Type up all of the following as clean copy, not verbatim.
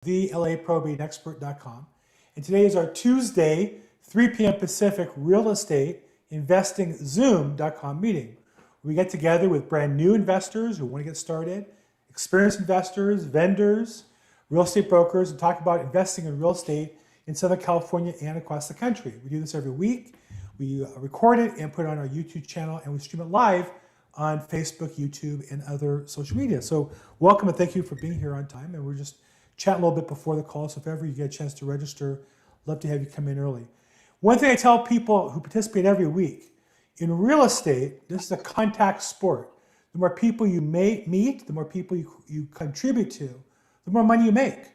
the LAProbateExpert.com. And today is our Tuesday, 3 p.m. Pacific Real Estate Investing Zoom.com meeting. We get together with brand new investors who want to get started, experienced investors, vendors, real estate brokers, and talk about investing in real estate in Southern California and across the country. We do this every week. We record it and put it on our YouTube channel, and we stream it live on Facebook, YouTube, and other social media. So welcome and thank you for being here on time. And we're just chatting a little bit before the call. So if ever you get a chance to register, love to have you come in early. One thing I tell people who participate every week, in real estate, this is a contact sport. The more people you meet, the more people you contribute to, the more money you make.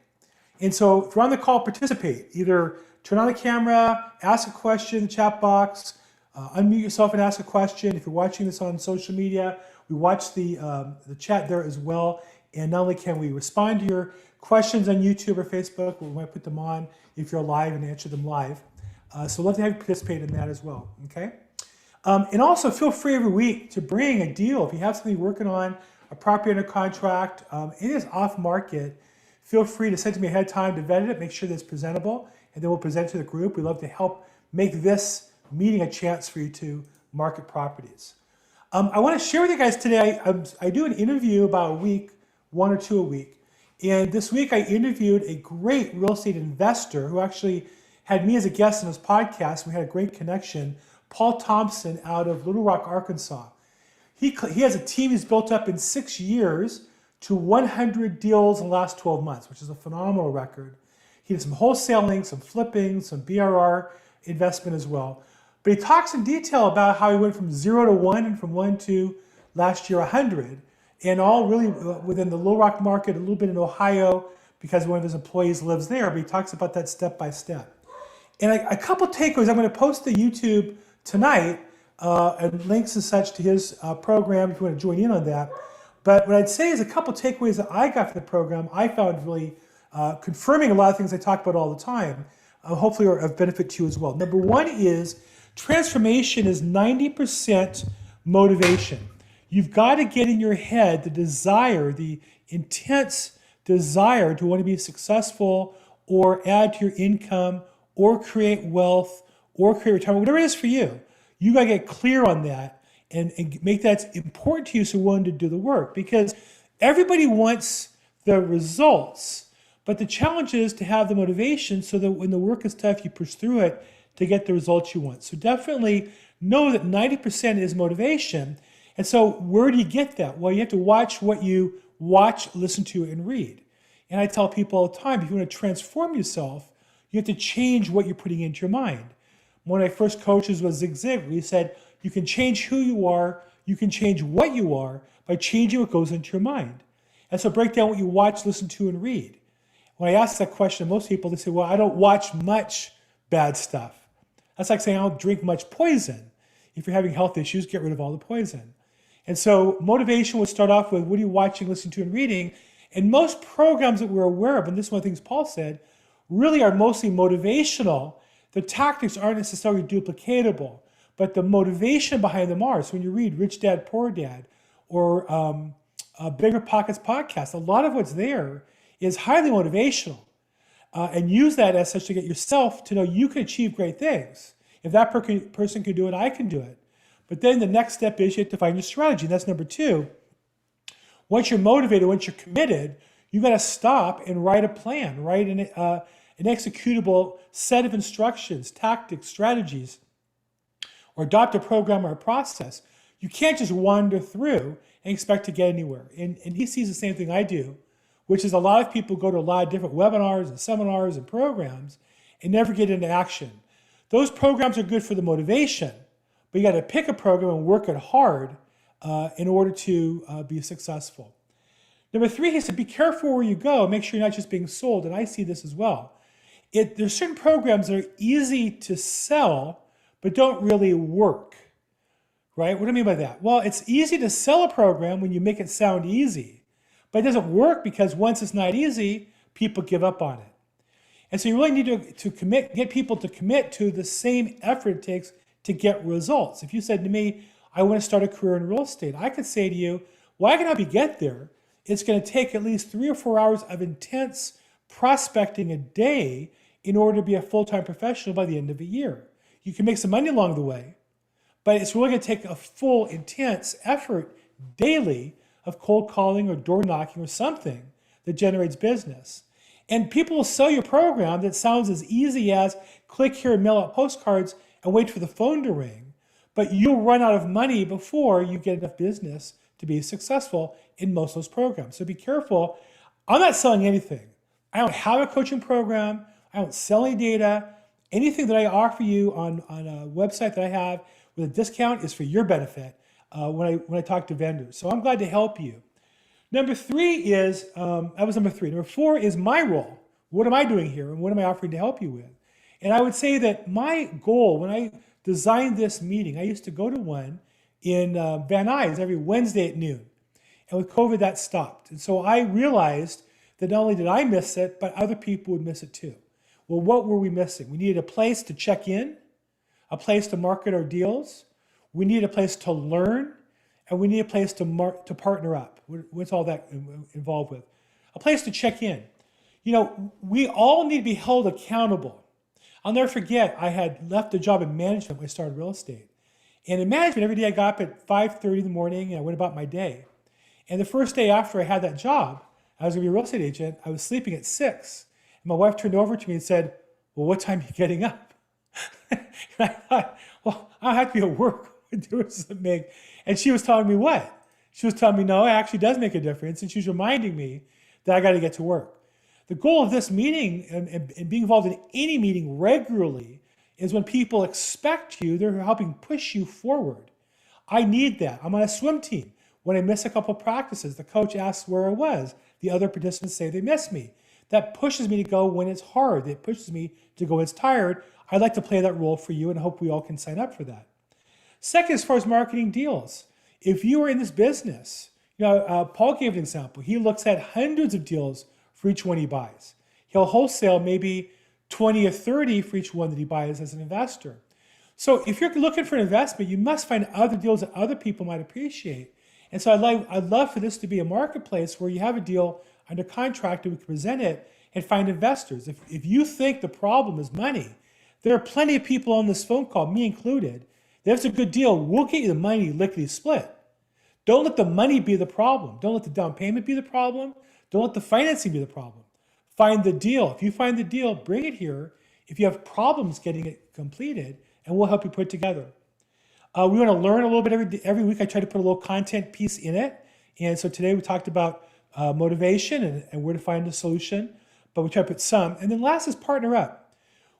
And so if you're on the call, participate. Either turn on the camera, ask a question in the chat box, unmute yourself and ask a question. If you're watching this on social media, we watch the chat there as well. And not only can we respond to your questions on YouTube or Facebook, we might put them on if you're live and answer them live. So love to have you participate in that as well, okay? And also feel free every week to bring a deal. If you have something you're working on, a property under contract, it is off market, feel free to send it to me ahead of time to vet it, make sure that it's presentable, and then we'll present it to the group. We love to help make this meeting a chance for you to market properties. I want to share with you guys today, I do an interview about a week, one or two a week. And this week I interviewed a great real estate investor who actually had me as a guest on his podcast. We had a great connection, Paul Thompson out of Little Rock, Arkansas. He has a team he's built up in 6 years to 100 deals in the last 12 months, which is a phenomenal record. He did some wholesaling, some flipping, some BRR investment as well. But he talks in detail about how he went from 0 to 1 and from 1 to last year 100. And all really within the Little Rock market, a little bit in Ohio, because one of his employees lives there, but he talks about that step by step. And a couple takeaways, I'm going to post to YouTube tonight, and links and such to his program if you want to join in on that. But what I'd say is a couple takeaways that I got from the program, I found really confirming a lot of things I talk about all the time, hopefully are of benefit to you as well. Number one is transformation is 90% motivation. You've got to get in your head the desire, the intense desire to want to be successful or add to your income or create wealth or create retirement, whatever it is for you. You got to get clear on that and make that important to you so you're willing to do the work, because everybody wants the results, but the challenge is to have the motivation so that when the work is tough, you push through it to get the results you want. So definitely know that 90% is motivation. And so where do you get that? Well, you have to watch what you watch, listen to, and read. And I tell people all the time, if you want to transform yourself, you have to change what you're putting into your mind. One of my first coaches was Zig Ziglar. He said, you can change who you are, you can change what you are by changing what goes into your mind. And so break down what you watch, listen to, and read. When I ask that question to most people, they say, well, I don't watch much bad stuff. That's like saying I don't drink much poison. If you're having health issues, get rid of all the poison. And so motivation would start off with what are you watching, listening to, and reading. And most programs that we're aware of, and this is one of the things Paul said, really are mostly motivational. The tactics aren't necessarily duplicatable, but the motivation behind them are. So when you read Rich Dad, Poor Dad, or Bigger Pockets podcast, a lot of what's there is highly motivational. And use that as such to get yourself to know you can achieve great things. If that person can do it, I can do it. But then the next step is you have to find your strategy. And that's number two. Once you're motivated, once you're committed, you got to stop and write a plan, write an executable set of instructions, tactics, strategies, or adopt a program or a process. You can't just wander through and expect to get anywhere. And he sees the same thing I do, which is a lot of people go to a lot of different webinars and seminars and programs and never get into action. Those programs are good for the motivation, but you got to pick a program and work it hard in order to be successful. Number three, he said, be careful where you go. Make sure you're not just being sold. And I see this as well. There's certain programs that are easy to sell, but don't really work, right? What do I mean by that? Well, it's easy to sell a program when you make it sound easy, but it doesn't work because once it's not easy, people give up on it. And so you really need to get people to commit to the same effort it takes to get results. If you said to me, I want to start a career in real estate, I could say to you, well, I can help you get there. It's going to take at least 3 or 4 hours of intense prospecting a day in order to be a full-time professional by the end of the year. You can make some money along the way, but it's really going to take a full, intense effort daily of cold calling or door knocking or something that generates business. And people will sell you a program that sounds as easy as click here and mail out postcards and wait for the phone to ring. But you'll run out of money before you get enough business to be successful in most of those programs. So be careful. I'm not selling anything. I don't have a coaching program. I don't sell any data. Anything that I offer you on a website that I have with a discount is for your benefit when I talk to vendors. So I'm glad to help you. Number three is, that was number three. Number four is my role. What am I doing here and what am I offering to help you with? And I would say that my goal when I designed this meeting, I used to go to one in Van Nuys every Wednesday at noon. And with COVID, that stopped. And so I realized that not only did I miss it, but other people would miss it too. Well, what were we missing? We needed a place to check in, a place to market our deals. We needed a place to learn, and we need a place to partner up. What's all that involved with? A place to check in. You know, we all need to be held accountable. I'll never forget, I had left a job in management when I started real estate. And in management, every day I got up at 5:30 in the morning and I went about my day. And the first day after I had that job, I was going to be a real estate agent. I was sleeping at 6. And my wife turned over to me and said, well, what time are you getting up? And I thought, well, I don't have to be at work. What difference does it make? And she was telling me what? She was telling me, no, it actually does make a difference. And she was reminding me that I got to get to work. The goal of this meeting and being involved in any meeting regularly is when people expect you, they're helping push you forward. I need that. I'm on a swim team. When I miss a couple practices, the coach asks where I was. The other participants say they miss me. That pushes me to go when it's hard. It pushes me to go when it's tired. I'd like to play that role for you and I hope we all can sign up for that. Second, as far as marketing deals, if you are in this business, Paul gave an example. He looks at hundreds of deals for each one he buys. He'll wholesale maybe 20 or 30 for each one that he buys as an investor. So if you're looking for an investment, you must find other deals that other people might appreciate. And so I'd love for this to be a marketplace where you have a deal under contract and we can present it and find investors. If you think the problem is money, there are plenty of people on this phone call, me included, that if it's a good deal, we'll get you the money lickety split. Don't let the money be the problem. Don't let the down payment be the problem. Don't let the financing be the problem. Find the deal. If you find the deal, bring it here. If you have problems getting it completed, and we'll help you put it together. We want to learn a little bit every week. I try to put a little content piece in it. And so today we talked about motivation and where to find a solution, but we try to put some. And then last is partner up.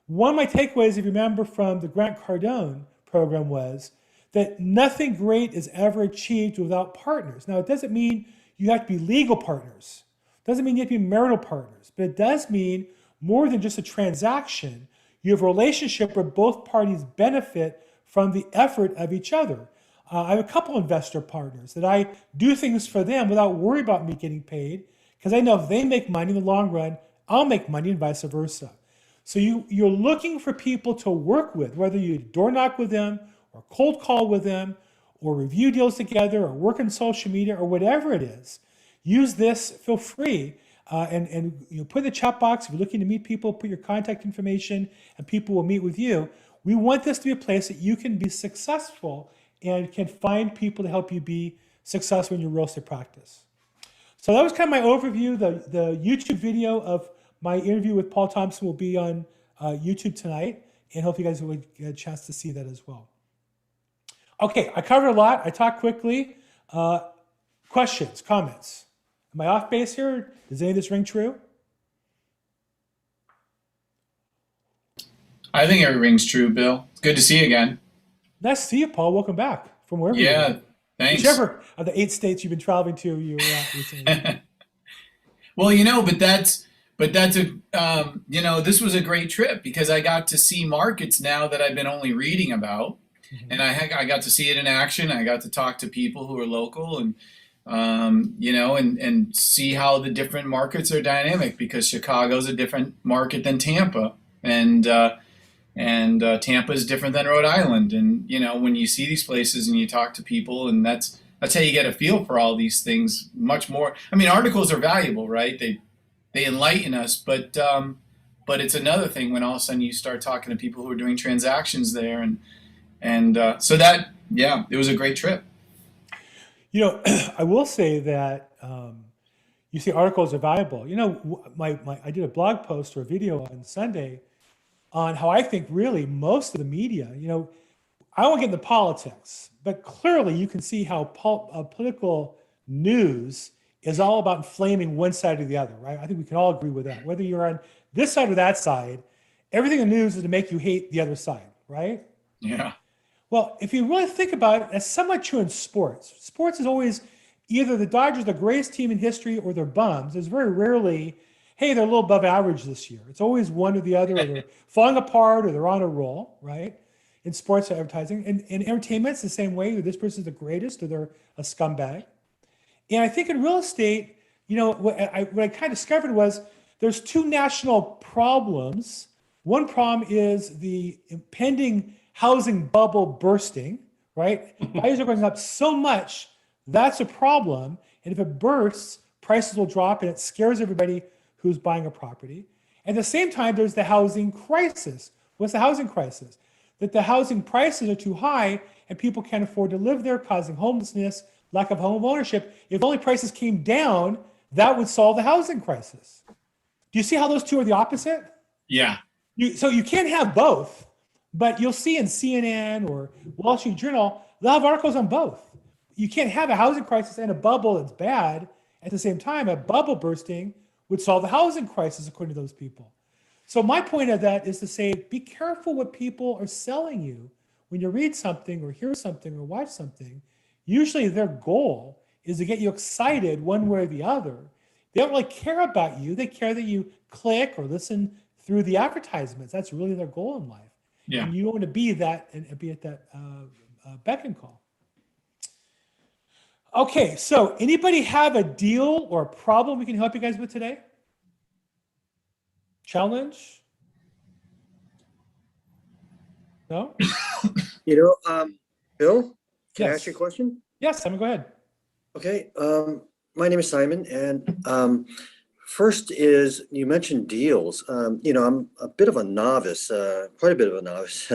One of my takeaways, if you remember from the Grant Cardone program, was that nothing great is ever achieved without partners. Now, it doesn't mean you have to be legal partners. It doesn't mean you have to be marital partners, but it does mean more than just a transaction. You have a relationship where both parties benefit from the effort of each other. I have a couple investor partners that I do things for them without worry about me getting paid, because I know if they make money in the long run, I'll make money and vice versa. So you're looking for people to work with, whether you door knock with them or cold call with them or review deals together or work on social media or whatever it is. Use this, feel free, and put in the chat box. If you're looking to meet people, put your contact information and people will meet with you. We want this to be a place that you can be successful and can find people to help you be successful in your real estate practice. So that was kind of my overview. The YouTube video of my interview with Paul Thompson will be on YouTube tonight, and hope you guys will get a chance to see that as well. Okay, I covered a lot. I talked quickly. Questions, comments? Am I off base here? Does any of this ring true? I think it rings true, Bill. It's good to see you again. Nice to see you, Paul. Welcome back from wherever you Yeah, are. thanks. Whichever of the 8 states you've been traveling to, you were at recently. Well, this was a great trip because I got to see markets now that I've been only reading about, and I got to see it in action. I got to talk to people who are local and and see how the different markets are dynamic, because Chicago's a different market than Tampa, and Tampa is different than Rhode Island. And when you see these places and you talk to people, and that's how you get a feel for all these things much more. I mean, articles are valuable, right? they enlighten us, but it's another thing when all of a sudden you start talking to people who are doing transactions there, and so that, yeah, it was a great trip. You know, I will say that you see articles are valuable. You know, I did a blog post or a video on Sunday on how I think really most of the media, you know, I won't get into politics, but clearly you can see how political news is all about inflaming one side or the other, right? I think we can all agree with that. Whether you're on this side or that side, everything in news is to make you hate the other side, right? Yeah. Well, if you really think about it, that's somewhat true in sports. Sports is always either the Dodgers are the greatest team in history or they're bums. There's very rarely, hey, they're a little above average this year. It's always one or the other, or they're falling apart or they're on a roll, right? In sports advertising. And in entertainment, it's the same way. This person's the greatest or they're a scumbag. And I think in real estate, you know, what I kind of discovered was there's two national problems. One problem is the impending housing bubble bursting, right? Values are going up so much, that's a problem. And if it bursts, prices will drop and it scares everybody who's buying a property. At the same time, there's the housing crisis. What's the housing crisis? That the housing prices are too high and people can't afford to live there, causing homelessness, lack of home ownership. If only prices came down, that would solve the housing crisis. Do you see how those two are the opposite? Yeah. So you can't have both, but you'll see in CNN or Wall Street Journal, they'll have articles on both. You can't have a housing crisis and a bubble that's bad at the same time. A bubble bursting would solve the housing crisis, according to those people. So my point of that is to say, be careful what people are selling you when you read something or hear something or watch something. Usually their goal is to get you excited one way or the other. They don't really care about you. They care that you click or listen through the advertisements. That's really their goal in life. Yeah. And you want to be that and be at that beck and call. Okay, so anybody have a deal or a problem we can help you guys with today? Challenge? No? Bill, can I Yes. ask you a question? Yes, Simon, go ahead. Okay, my name is Simon, and first is you mentioned deals. I'm a bit of a novice, quite a bit of a novice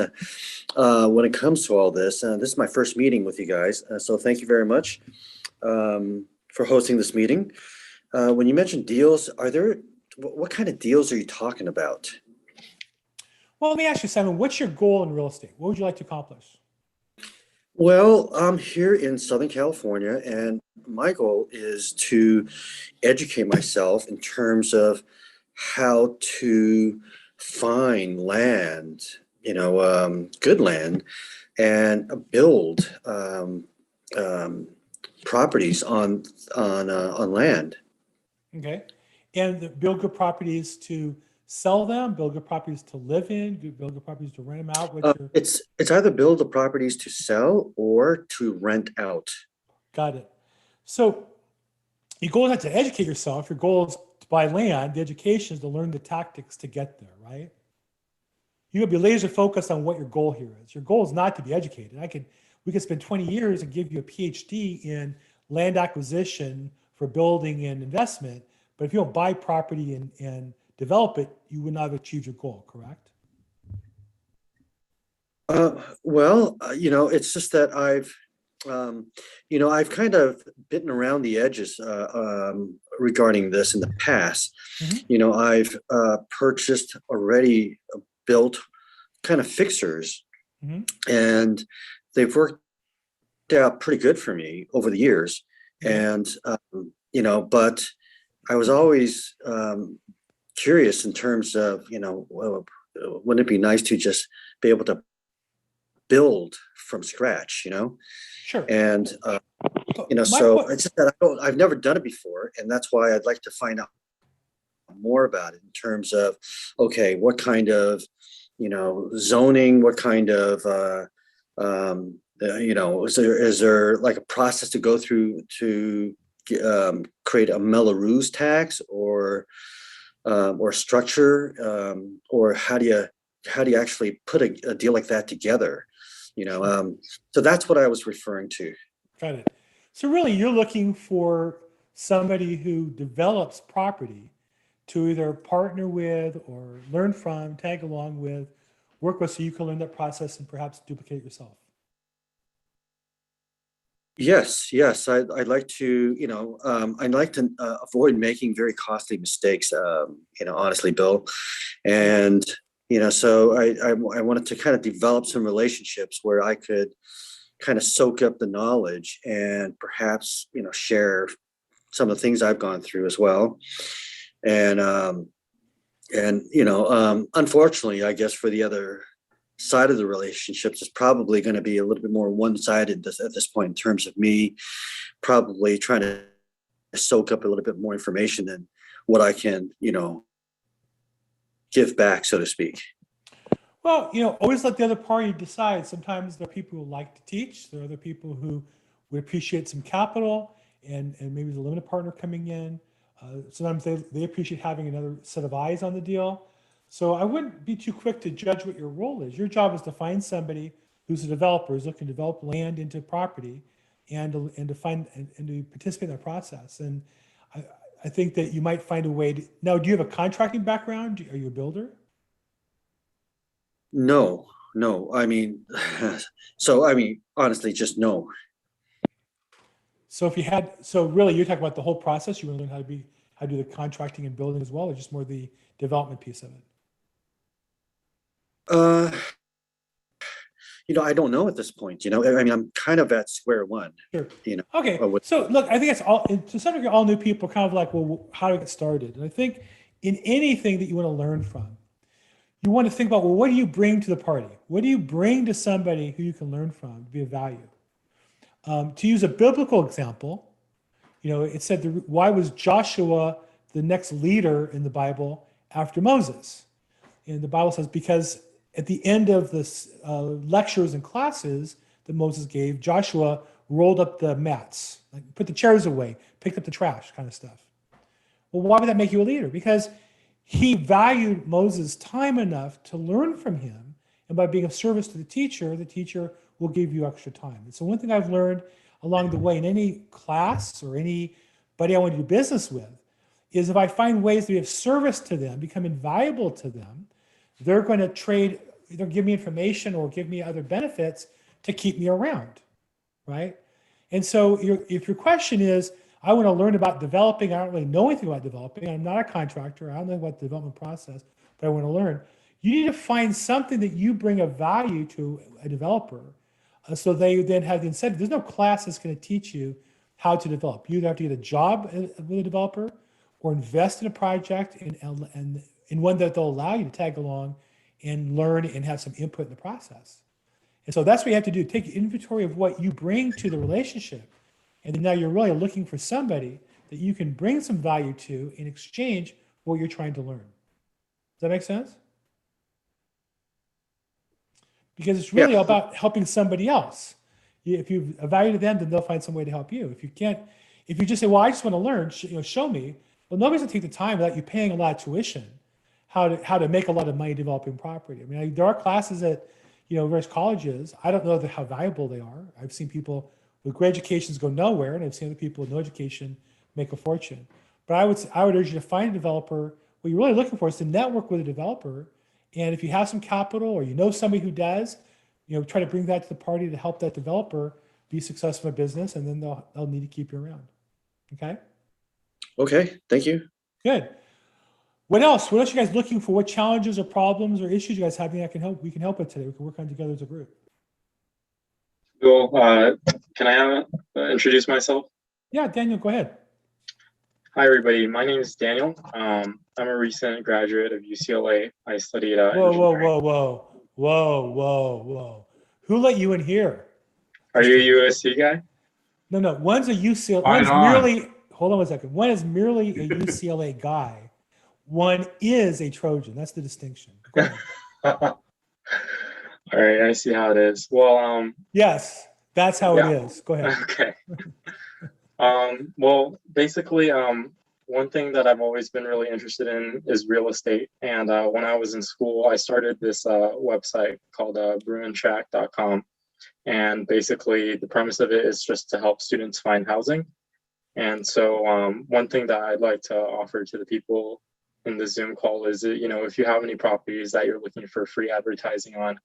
when it comes to all this. This is my first meeting with you guys, so thank you very much for hosting this meeting. When you mentioned deals, what kind of deals are you talking about? Well, let me ask you, Simon, what's your goal in real estate? What would you like to accomplish? Well, I'm here in Southern California, and my goal is to educate myself in terms of how to find land, good land, and build properties on land. Okay. And build good properties to sell them, build good properties to live in, build good properties to rent them out. It's either build the properties to sell or to rent out. Got it. So your goal is not to educate yourself. Your goal is to buy land. The education is to learn the tactics to get there, right? You gotta be laser focused on what your goal here is. Your goal is not to be educated. We could spend 20 years and give you a PhD in land acquisition for building and investment, but if you don't buy property and develop it, you would not have achieved your goal, correct? It's just that I've kind of bitten around the edges regarding this in the past. Mm-hmm. I've purchased already built kind of fixers, Mm-hmm. and they've worked out pretty good for me over the years. Mm-hmm. And but I was always curious in terms of, wouldn't it be nice to just be able to build from scratch, Sure. And so it's just that I've never done it before, and that's why I'd like to find out more about it in terms of, okay, what kind of, zoning, what kind of, is there like a process to go through to create a Melrose tax or structure, or how do you actually put a deal like that together? So that's what I was referring to. Got it. So really, you're looking for somebody who develops property to either partner with or learn from, tag along with, work with, so you can learn that process and perhaps duplicate it yourself? Yes. I'd like to, I'd like to avoid making very costly mistakes, honestly, Bill. And, so I wanted to kind of develop some relationships where I could kind of soak up the knowledge and perhaps, share some of the things I've gone through as well. And, unfortunately, I guess for the other side of the relationships, it's probably going to be a little bit more one-sided at this point in terms of me probably trying to soak up a little bit more information than what I can, give back, so to speak. Well, always let the other party decide. Sometimes there are people who like to teach. There are other people who would appreciate some capital and maybe the limited partner coming in. Sometimes they appreciate having another set of eyes on the deal. So I wouldn't be too quick to judge what your role is. Your job is to find somebody who's a developer, who's looking to develop land into property, and to find and to participate in that process. And I think that you might find a way to. Now, do you have a contracting background? Are you a builder? No. I mean, honestly, just no. So if you had, so really, you're talking about the whole process. You want to learn how to do the contracting and building as well, or just more the development piece of it? Uh, I don't know at this point. I mean, I'm kind of at square one. Sure. You know. Okay. With, So look, I think it's all, to some degree, all new people are kind of like, well, how do I get started? And I think in anything that you want to learn from, you want to think about, well, what do you bring to the party? What do you bring to somebody who you can learn from to be of value? To use a biblical example, it said, why was Joshua the next leader in the Bible after Moses? And the Bible says, because at the end of the lectures and classes that Moses gave, Joshua rolled up the mats, like put the chairs away, picked up the trash, kind of stuff. Well, why would that make you a leader? Because he valued Moses' time enough to learn from him. And by being of service to the teacher will give you extra time. And so one thing I've learned along the way in any class or anybody I want to do business with is if I find ways to be of service to them, become invaluable to them, they're going to trade, either give me information or give me other benefits to keep me around, right? And so if your question is, I want to learn about developing, I don't really know anything about developing, I'm not a contractor, I don't know about the development process, but I want to learn, you need to find something that you bring of value to a developer so they then have the incentive. There's no class that's going to teach you how to develop. You either have to get a job with a developer or invest in a project and in one that they'll allow you to tag along and learn and have some input in the process. And so that's what you have to do. Take inventory of what you bring to the relationship. And then now you're really looking for somebody that you can bring some value to in exchange for what you're trying to learn. Does that make sense? Because it's really about helping somebody else. If you value them, then they'll find some way to help you. If you just say, well, I just want to learn, show me. Well, nobody's gonna take the time without you paying a lot of tuition, how to make a lot of money developing property. I mean, there are classes at various colleges. I don't know how valuable they are. I've seen people with great educations go nowhere, and I've seen other people with no education make a fortune. But I would urge you to find a developer. What you're really looking for is to network with a developer. And if you have some capital or somebody who does, try to bring that to the party to help that developer be successful in business, and then they'll need to keep you around. Okay? Okay, thank you. Good. What else? What else are you guys looking for? What challenges or problems or issues you guys have we can help with today? We can work on together as a group. Cool. Can I introduce myself? Yeah, Daniel, go ahead. Hi, everybody. My name is Daniel. I'm a recent graduate of UCLA. I studied Whoa. Who let you in here? Are you a USC guy? No. One's a UCLA. Hold on one second. One is merely a UCLA guy. One is a Trojan. That's the distinction. Go ahead. All right, I see how it is. Well, yes, that's how it is. Go ahead. Okay. Well, basically, one thing that I've always been really interested in is real estate. And when I was in school, I started this website called bruintrack.com. And basically, the premise of it is just to help students find housing. And so one thing that I'd like to offer to the people in the Zoom call is, if you have any properties that you're looking for free advertising on,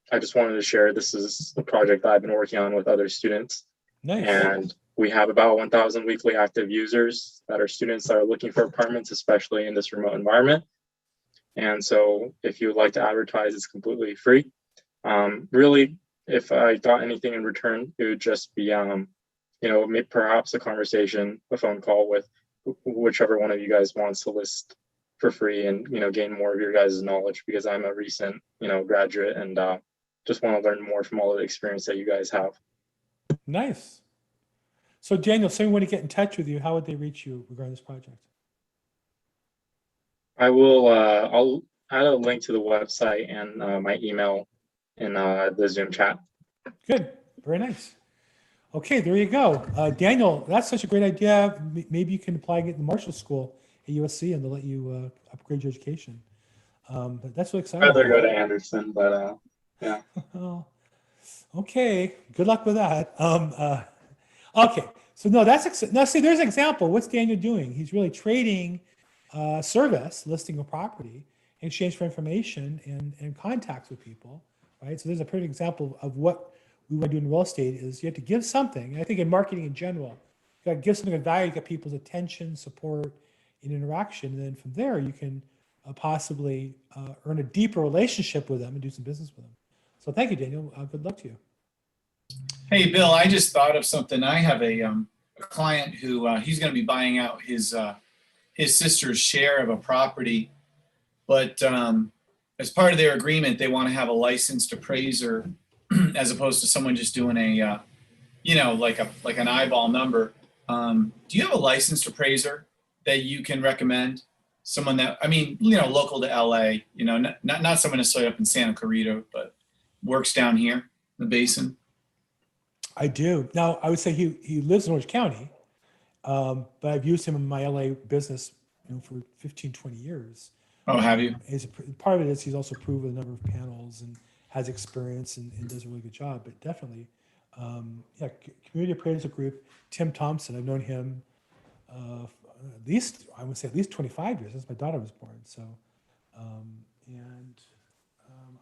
I just wanted to share, this is a project that I've been working on with other students. Nice. And we have about 1,000 weekly active users that are students that are looking for apartments, especially in this remote environment. And so if you would like to advertise, it's completely free. Really, if I got anything in return, it would just be, perhaps a conversation, a phone call with whichever one of you guys wants to list for free and, gain more of your guys' knowledge, because I'm a recent, graduate and just want to learn more from all of the experience that you guys have. Nice. So Daniel, if someone want to get in touch with you, how would they reach you regarding this project? I will, I'll add a link to the website and my email in the Zoom chat. Good. Very nice. Okay, there you go. Daniel, that's such a great idea. Maybe you can apply and get in the Marshall School at USC and they'll let you upgrade your education. But that's really exciting. I'd rather go to Anderson, but yeah. Okay, good luck with that. Okay, so no, now see, there's an example. What's Daniel doing? He's really trading service, listing a property, in exchange for information and contacts with people, right? So there's a perfect example of what we want to do in real estate is you have to give something. And I think in marketing in general, you got to give something of value to get people's attention, support, and interaction. And then from there, you can possibly earn a deeper relationship with them and do some business with them. So thank you, Daniel. Good luck to you. Hey, Bill, I just thought of something. I have a client who he's going to be buying out his sister's share of a property, but as part of their agreement, they want to have a licensed appraiser as opposed to someone just doing a, like an eyeball number. Do you have a licensed appraiser that you can recommend? Someone that, local to LA, not someone necessarily up in Santa Clarita, but works down here in the basin. I do. Now, I would say he lives in Orange County, but I've used him in my LA business for 15, 20 years. Oh, have you? Part of it is he's also proven a number of panels and has experience and does a really good job. But definitely, Community Appraisal Group, Tim Thompson, I've known him at least 25 years since my daughter was born. So,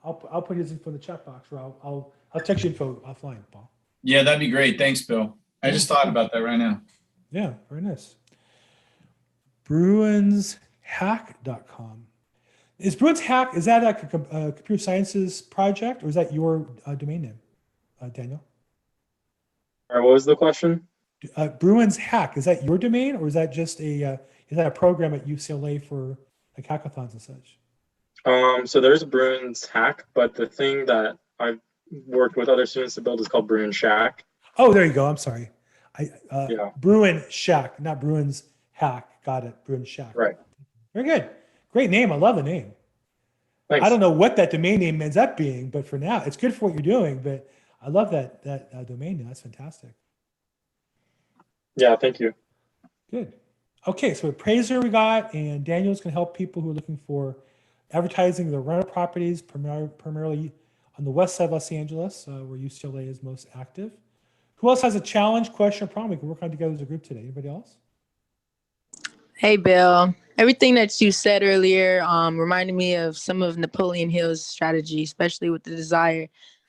I'll put his info in the chat box, or I'll text you info offline, Paul. Yeah, that'd be great. Thanks, Bill. I just thought about that right now. Yeah, very nice. BruinsHack.com. Is Bruins Hack, is that a computer sciences project, or is that your domain name, Daniel? All right, what was the question? Bruins Hack, is that your domain, or is that just is that a program at UCLA for like hackathons and such? So there's Bruins Hack, but the thing that I've worked with other students to build is called Bruin Shack. Oh, there you go. I'm sorry. Yeah. Bruin Shack, not Bruins Hack. Got it. Bruin Shack. Right. Very good. Great name. I love the name. Thanks. I don't know what that domain name ends up being, but for now, it's good for what you're doing. But I love that domain name. That's fantastic. Yeah, thank you. Good. Okay, so appraiser we got, and Daniel's going to help people who are looking for advertising their rental properties, primarily on the west side of Los Angeles, where UCLA is most active. Who else has a challenge, question, or problem we can work on together as a group today? Anybody else? Hey, Bill. Everything that you said earlier reminded me of some of Napoleon Hill's strategy, especially with the desire.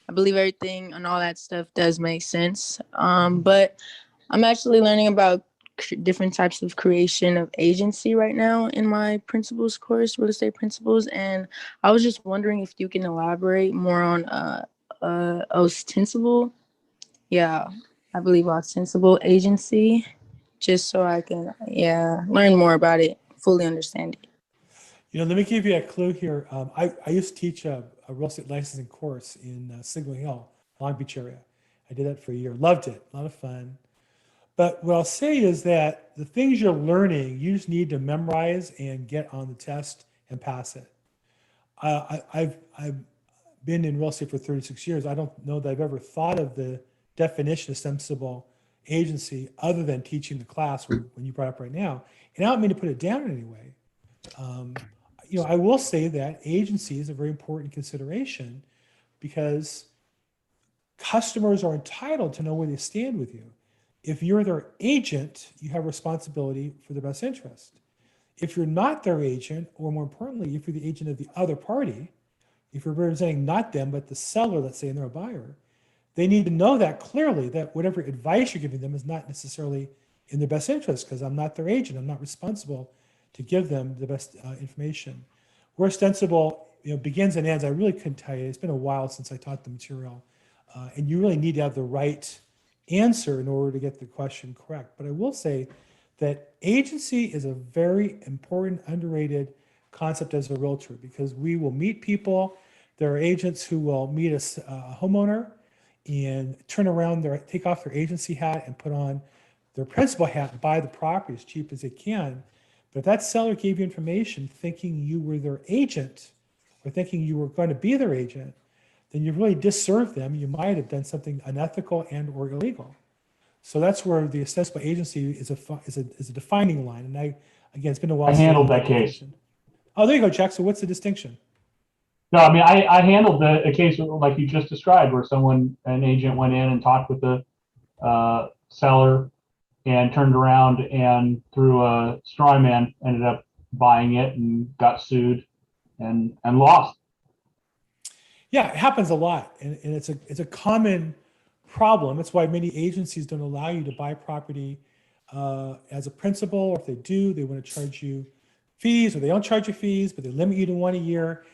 I believe everything and all that stuff does make sense. But I'm actually learning about different types of creation of agency right now in my principles course, real estate principles. And I was just wondering if you can elaborate more on ostensible. Yeah, I believe ostensible agency, just so I can, learn more about it, fully understand it. Let me give you a clue here. I used to teach a real estate licensing course in Signal Hill, Long Beach area. I did that for a year. Loved it. A lot of fun. But what I'll say is that the things you're learning, you just need to memorize and get on the test and pass it. I've been in real estate for 36 years. I don't know that I've ever thought of the definition of ostensible agency other than teaching the class when you brought up right now. And I don't mean to put it down in any way. I will say that agency is a very important consideration because customers are entitled to know where they stand with you. If you're their agent, you have responsibility for their best interest. If you're not their agent, or more importantly, if you're the agent of the other party, if you're representing not them, but the seller, let's say, and they're a buyer, they need to know that clearly, that whatever advice you're giving them is not necessarily in their best interest, because I'm not their agent. I'm not responsible to give them the best information. Where Ostensible, begins and ends, I really couldn't tell you. It's been a while since I taught the material, and you really need to have the right answer in order to get the question correct. But I will say that agency is a very important, underrated concept as a realtor, because we will meet people. There are agents who will meet a homeowner and turn around, take off their agency hat and put on their principal hat and buy the property as cheap as they can. But if that seller gave you information thinking you were their agent, or thinking you were going to be their agent, then you really disserved them. You might have done something unethical and or illegal. So that's where the ostensible agency is a defining line. And again, it's been a while. I handled that case. Oh, there you go, Jack. So what's the distinction? No, I mean, I handled a case like you just described, where an agent went in and talked with the seller and turned around and through a straw man ended up buying it and got sued and lost. Yeah, it happens a lot, and it's a common problem. That's why many agencies don't allow you to buy property as a principal, or if they do, they want to charge you fees, or they don't charge you fees, but they limit you to one a year.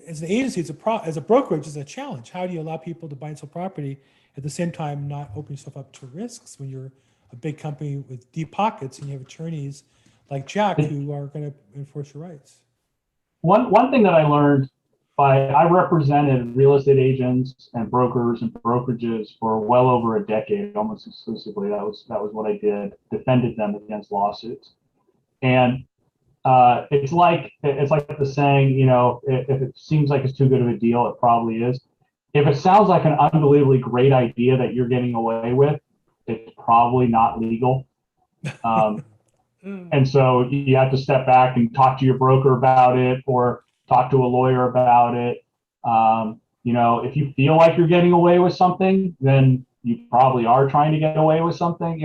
As an agency, as a brokerage, it's a challenge. How do you allow people to buy and sell property at the same time not open yourself up to risks when you're a big company with deep pockets and you have attorneys like Jack who are going to enforce your rights? One thing that I learned I represented real estate agents and brokers and brokerages for well over a decade, almost exclusively. That was what I did, defended them against lawsuits. And it's like the saying, if it seems like it's too good of a deal, it probably is. If it sounds like an unbelievably great idea that you're getting away with, it's probably not legal. And so you have to step back and talk to your broker about it, or talk to a lawyer about it. If you feel like you're getting away with something, then you probably are trying to get away with something.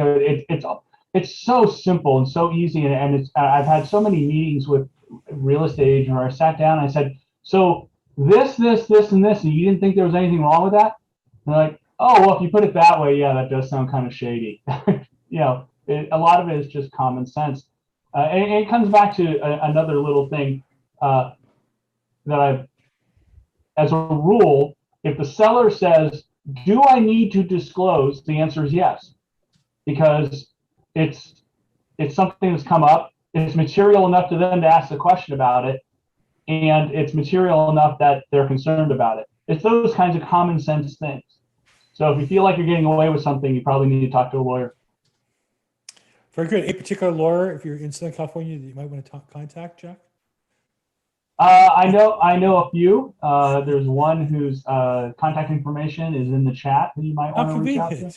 It's so simple and so easy. And I've had so many meetings with real estate agents where I sat down and I said, so this, and this, and you didn't think there was anything wrong with that? And they're like, oh, well, if you put it that way, yeah, that does sound kind of shady. A lot of it is just common sense. And it comes back to another little thing that as a rule, if the seller says, do I need to disclose? The answer is yes, because it's something that's come up. It's material enough to them to ask the question about it, and it's material enough that they're concerned about it. It's those kinds of common sense things. So if you feel like you're getting away with something, you probably need to talk to a lawyer. Very good. A particular lawyer, if you're in Southern California, that you might want to contact, Jack? I know a few. There's one whose contact information is in the chat that you might want to reach out to.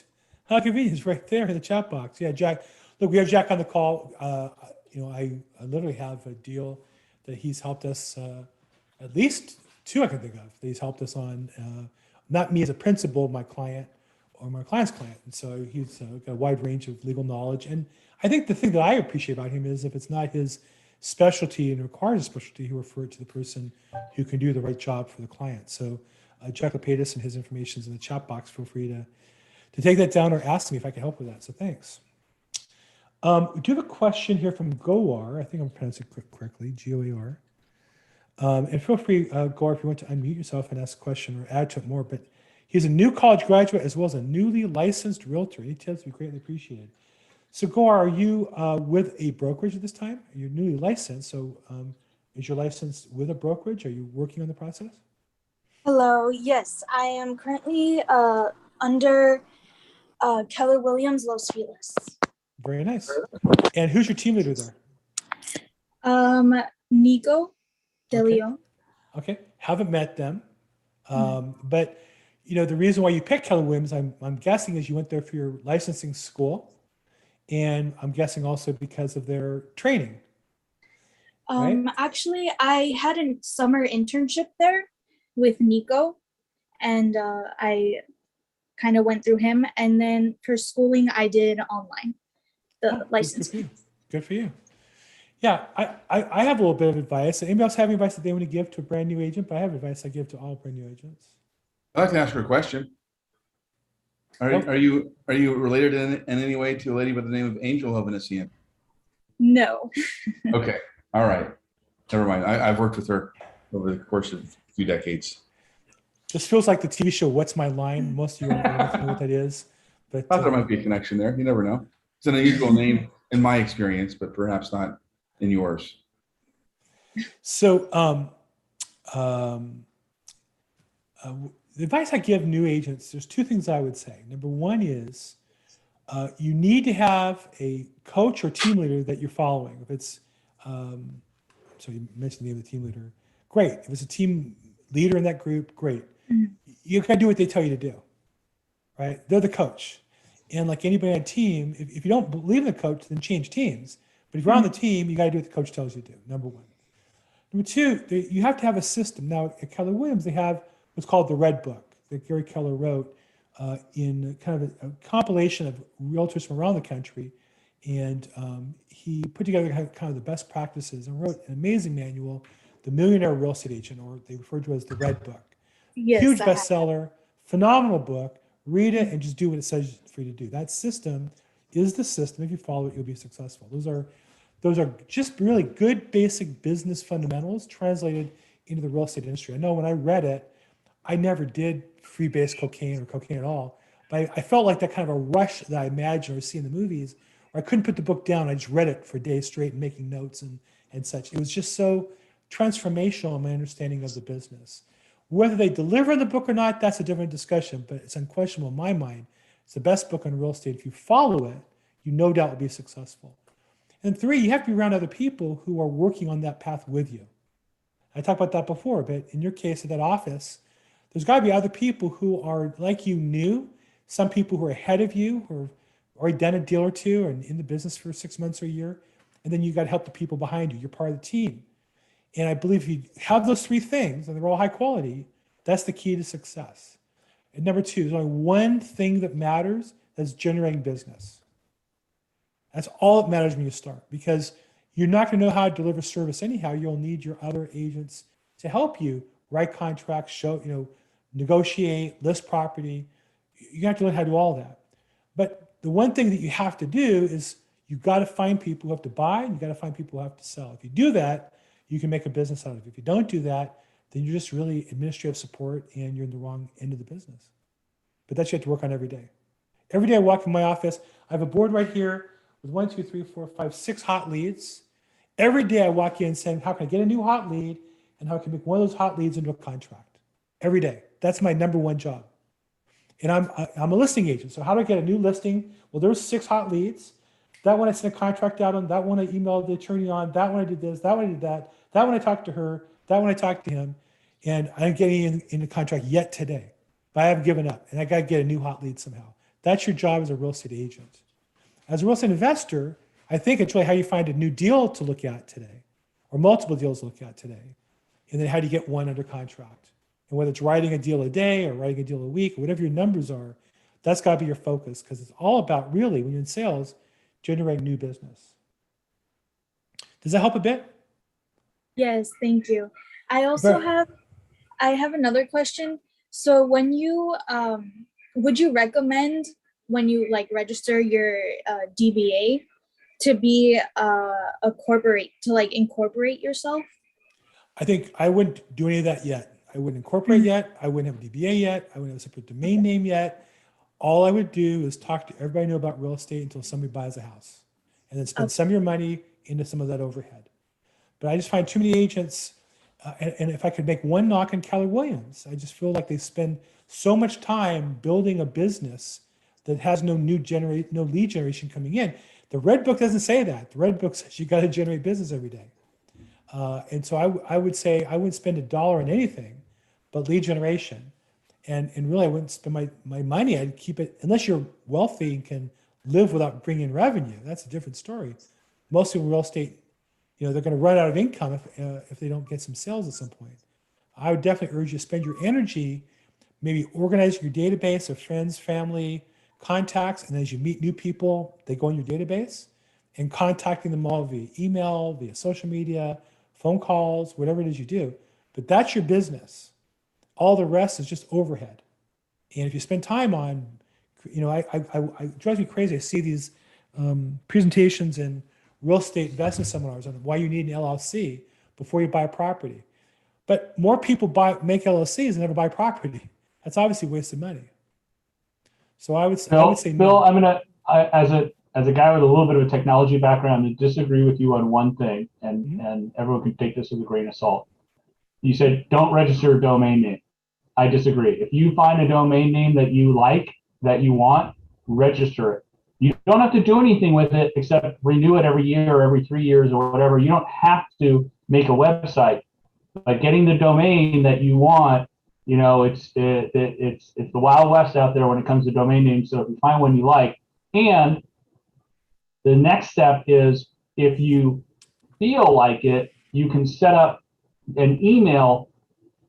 How convenient! It's right there in the chat box. Yeah, Jack. Look, we have Jack on the call. I literally have a deal that he's helped us, at least two I can think of, that he's helped us on, not me as a principal, my client or my client's client. And so he's got a wide range of legal knowledge. And I think the thing that I appreciate about him is if it's not his specialty and requires a specialty, he refer it to the person who can do the right job for the client. So Jack LAProbate and his information is in the chat box. Feel free to take that down or ask me if I can help with that. So thanks. We do have a question here from Goar. I think I'm pronouncing it correctly, Goar. And feel free, Goar, if you want to unmute yourself and ask a question or add to it more. But he's a new college graduate as well as a newly licensed realtor. Any tips would be greatly appreciated. So Goar, are you with a brokerage at this time? You're newly licensed. So is your license with a brokerage? Are you working on the process? Hello. Yes, I am currently under Keller Williams Los Feliz. Very nice. And who's your team leader there? Nico De Leon. Okay. Haven't met them. But the reason why you picked Keller Williams, I'm guessing, is you went there for your licensing school. And I'm guessing also because of their training. Right? Actually, I had a summer internship there with Nico, and I kind of went through him. And then for schooling, I did online, the license. Good for you. Yeah, I have a little bit of advice. Anybody else have any advice that they want to give to a brand new agent? But I have advice I give to all brand new agents. I'd like to ask her a question. Are you related in any way to a lady by the name of Angel Hovnessian? No. Okay, all right, never mind. I've worked with her over the course of a few decades. This feels like the TV show "What's My Line." Most of you won't know what that is, but Thought there might be a connection there. You never know. It's an unusual name in my experience, but perhaps not in yours. So the advice I give new agents, there's two things I would say. Number one is you need to have a coach or team leader that you're following. If it's, so you mentioned the name of the team leader, great. If it's a team leader in that group, great. You got to do what they tell you to do, right? They're the coach. And like anybody on a team, if you don't believe in the coach, then change teams. But if you're on the team, you got to do what the coach tells you to do, number one. Number two, you have to have a system. Now, at Keller Williams, they have what's called the Red Book that Gary Keller wrote in kind of a compilation of realtors from around the country. And he put together kind of the best practices and wrote an amazing manual, The Millionaire Real Estate Agent, or they refer to it as the Red Book. Yes, Huge I have. bestseller, phenomenal book. Read it and just do what it says for you to do. That system is the system. If you follow it, you'll be successful. Those are just really good basic business fundamentals translated into the real estate industry. I know when I read it, I never did free-base cocaine or cocaine at all, but I felt like that kind of a rush that I imagine or see in the movies, where I couldn't put the book down. I just read it for days straight and making notes and such. It was just so transformational in my understanding of the business. Whether they deliver the book or not, that's a different discussion, but it's unquestionable in my mind. It's the best book on real estate. If you follow it, you no doubt will be successful. And three, you have to be around other people who are working on that path with you. I talked about that before, but in your case at that office, there's got to be other people who are like you new, some people who are ahead of you, who have already done a deal or two and in the business for 6 months or a year. And then you got to help the people behind you. You're part of the team. And I believe if you have those three things, and they're all high quality, that's the key to success. And number two, there's only one thing that matters, that's generating business. That's all that matters when you start, because you're not going to know how to deliver service anyhow. You'll need your other agents to help you write contracts, negotiate, list property. You have to learn how to do all that. But the one thing that you have to do is you've got to find people who have to buy, and you've got to find people who have to sell. If you do that, you can make a business out of it. If you don't do that, then you're just really administrative support and you're in the wrong end of the business. But that you have to work on every day. Every day I walk in my office, I have a board right here with 1, 2, 3, 4, 5, 6 hot leads. Every day I walk in saying, how can I get a new hot lead and how can I make one of those hot leads into a contract? Every day. That's my number one job. And I'm a listing agent. So how do I get a new listing? Well, there's 6 hot leads. That one I sent a contract out on, that one I emailed the attorney on, that one I did this, that one I did that one I talked to her, that one I talked to him, and I'm getting in the contract yet today. But I haven't given up, and I got to get a new hot lead somehow. That's your job as a real estate agent. As a real estate investor, I think it's really how you find a new deal to look at today, or multiple deals to look at today, and then how do you get one under contract. And whether it's writing a deal a day or writing a deal a week, or whatever your numbers are, that's got to be your focus, because it's all about, really, when you're in sales, generating new business. Does that help a bit? Yes, thank you. I also have another question. So when you would you recommend when you register your DBA to be incorporate yourself? I think I wouldn't do any of that yet. I wouldn't incorporate yet. I wouldn't have a DBA yet. I wouldn't have a separate domain name yet. All I would do is talk to everybody I know about real estate until somebody buys a house, and then spend some of your money into some of that overhead. But I just find too many agents, and if I could make one knock on Keller Williams, I just feel like they spend so much time building a business that has no lead generation coming in. The Red Book doesn't say that. The Red Book says you got to generate business every day. And so I would say I wouldn't spend $1 on anything but lead generation. And really, I wouldn't spend my money. I'd keep it, unless you're wealthy and can live without bringing in revenue. That's a different story. Most people in real estate, they're going to run out of income if they don't get some sales at some point. I would definitely urge you to spend your energy maybe organizing your database of friends, family, contacts, and as you meet new people, they go in your database. and contacting them all via email, via social media, phone calls, whatever it is you do. But that's your business. All the rest is just overhead. And if you spend time on, it drives me crazy. I see these presentations in real estate investment seminars on why you need an LLC before you buy a property. But more people make LLCs than ever buy property. That's obviously wasted money. So I would say Bill, no. I'm gonna as a guy with a little bit of a technology background, to disagree with you on one thing, and everyone can take this with a grain of salt. You said don't register a domain name. I disagree. If you find a domain name that you like, that you want, register it. You don't have to do anything with it except renew it every year or every 3 years or whatever. You don't have to make a website. But getting the domain that you want, it's the Wild West out there when it comes to domain names. So if you find one you like, and the next step is if you feel like it, you can set up an email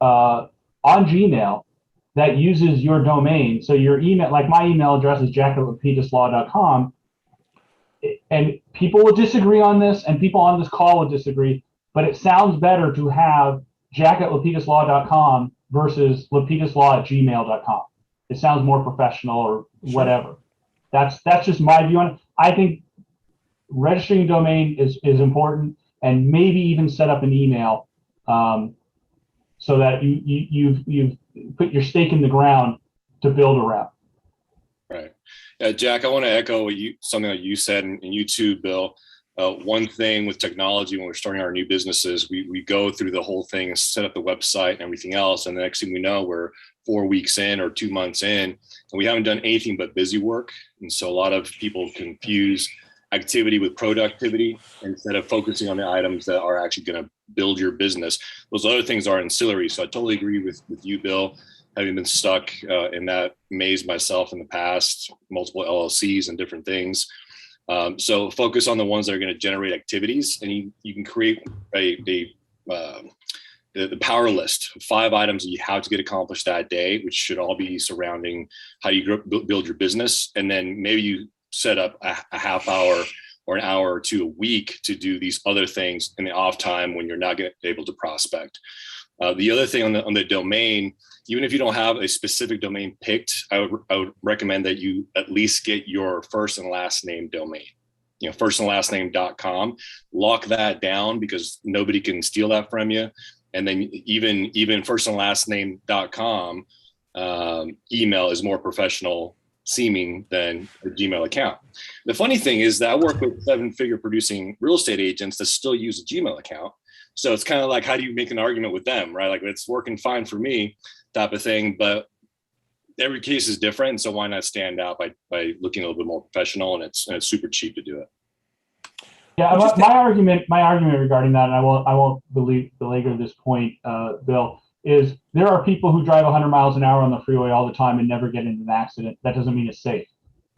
on Gmail that uses your domain. So your email, like my email address is jack@lapidus.law.com. And people will disagree on this, and people on this call will disagree, but it sounds better to have jack@lapidus.law.com versus lapiduslaw@gmail.com. It sounds more professional or whatever. That's just my view on it. I think registering a domain is important, and maybe even set up an email so that you've put your stake in the ground to build around. Right. Jack, I want to echo something that you said, and you too, Bill. One thing with technology, when we're starting our new businesses, we go through the whole thing and set up the website and everything else. And the next thing we know, we're 4 weeks in or 2 months in, and we haven't done anything but busy work. And so a lot of people confuse activity with productivity instead of focusing on the items that are actually going to build your business. Those other things are ancillary. So I totally agree with you, Bill, having been stuck in that maze myself in the past, multiple LLCs and different things. So focus on the ones that are going to generate activities, and you can create the power list, 5 items that you have to get accomplished that day, which should all be surrounding how you build your business. And then maybe you set up a half hour or an hour or 2 a week to do these other things in the off time when you're not able to prospect. The other thing on the domain, even if you don't have a specific domain picked, I would recommend that you at least get your first and last name domain. firstandlastname.com. Lock that down because nobody can steal that from you. And then even firstandlastname.com email is more professional seeming than a Gmail account. The funny thing is that I work with 7-figure producing real estate agents that still use a Gmail account. So it's kind of like, how do you make an argument with them, right? Like, it's working fine for me type of thing, but every case is different. So why not stand out by looking a little bit more professional, and it's super cheap to do it. Yeah, my argument regarding that, and I won't belabor this point, Bill, is there are people who drive 100 miles an hour on the freeway all the time and never get into an accident. That doesn't mean it's safe.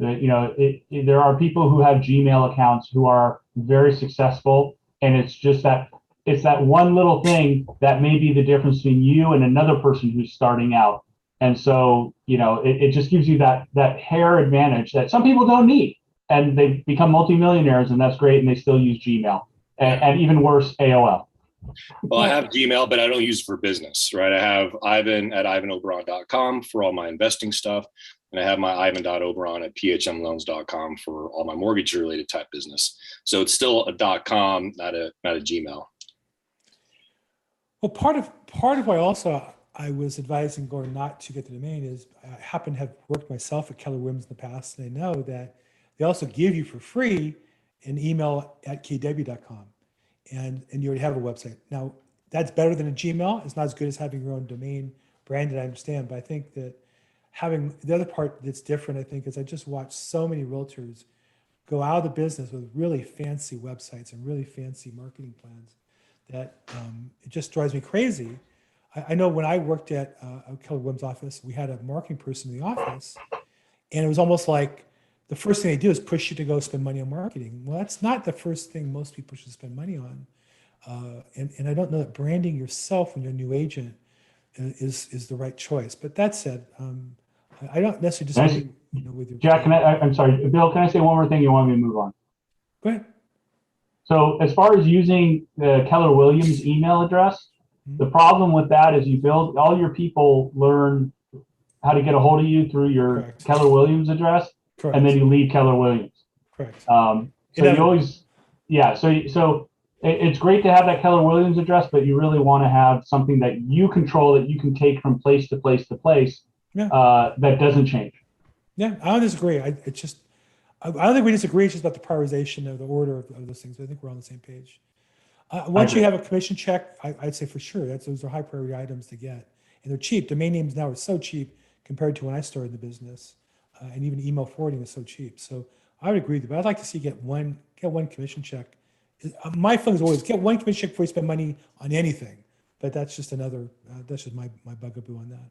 There are people who have Gmail accounts who are very successful, and it's just that one little thing that may be the difference between you and another person who's starting out. And so, it just gives you that hair advantage that some people don't need. And they become multimillionaires, and that's great. And they still use Gmail, and even worse, AOL. Well, I have Gmail, but I don't use it for business, right? I have Ivan at ivanoberon.com for all my investing stuff. And I have my ivan.oberon at phmloans.com for all my mortgage related type business. So it's still a .com, not a Gmail. Well, part of why also I was advising Gordon not to get the domain is I happen to have worked myself at Keller Williams in the past, and I know that they also give you for free an email at kw.com, and you already have a website. Now, that's better than a Gmail. It's not as good as having your own domain branded, I understand, but I think that having the other part that's different, I think, is I just watched so many realtors go out of the business with really fancy websites and really fancy marketing plans that it just drives me crazy. I know when I worked at Keller Williams' office, we had a marketing person in the office, and it was almost like the first thing they do is push you to go spend money on marketing. Well, that's not the first thing most people should spend money on. And I don't know that branding yourself when you're a new agent is the right choice. But that said, I don't necessarily disagree with your. Jack, I'm sorry, Bill, can I say one more thing? You want me to move on? Go ahead. So as far as using the Keller Williams email address, the problem with that is you build, all your people learn how to get a hold of you through your Correct. Keller Williams address, Correct. and then you leave Keller Williams. Correct. So you always, yeah. So it's great to have that Keller Williams address, but you really want to have something that you control, that you can take from place to place to place, that doesn't change. Yeah, I don't disagree. I don't think we disagree. It's just about the prioritization of the order of those things. I think we're on the same page. Once you have a commission check, I'd say for sure those are high priority items to get, and they're cheap. Domain names now are so cheap compared to when I started the business, and even email forwarding is so cheap. So I would agree with you, but I'd like to see get one commission check. My feeling is always get one commission check before you spend money on anything. But that's just another. That's just my bugaboo on that.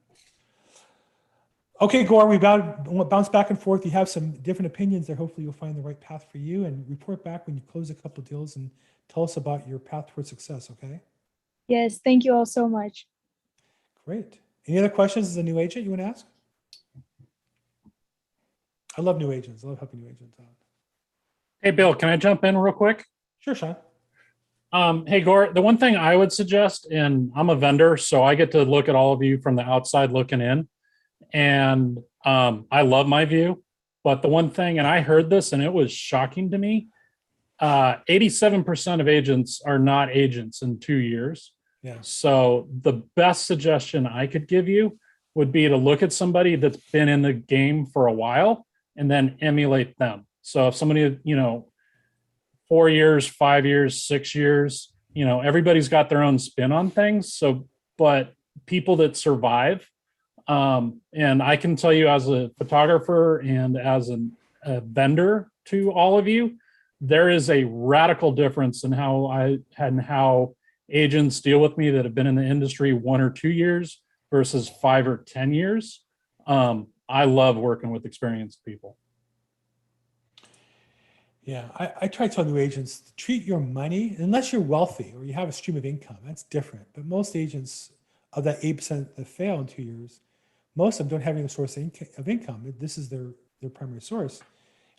Okay, Gore, we bounce back and forth. You have some different opinions there. Hopefully you'll find the right path for you, and report back when you close a couple of deals and tell us about your path towards success, okay? Yes, thank you all so much. Great. Any other questions as a new agent you want to ask? I love new agents. I love helping new agents out. Hey, Bill, can I jump in real quick? Sure, Sean. Hey, Gore, the one thing I would suggest, and I'm a vendor, so I get to look at all of you from the outside looking in. And I love my view, but the one thing, and I heard this and it was shocking to me, 87% of agents are not agents in 2 years. Yeah. So the best suggestion I could give you would be to look at somebody that's been in the game for a while and then emulate them. So if somebody, 4 years, 5 years, 6 years, everybody's got their own spin on things. So, but people that survive, and I can tell you as a photographer and as a vendor to all of you, there is a radical difference in how agents deal with me that have been in the industry 1 or 2 years versus 5 or 10 years. I love working with experienced people. Yeah, I try to tell new agents to treat your money, unless you're wealthy or you have a stream of income, that's different. But most agents of that 8% that fail in 2 years, most of them don't have any source of income. This is their primary source.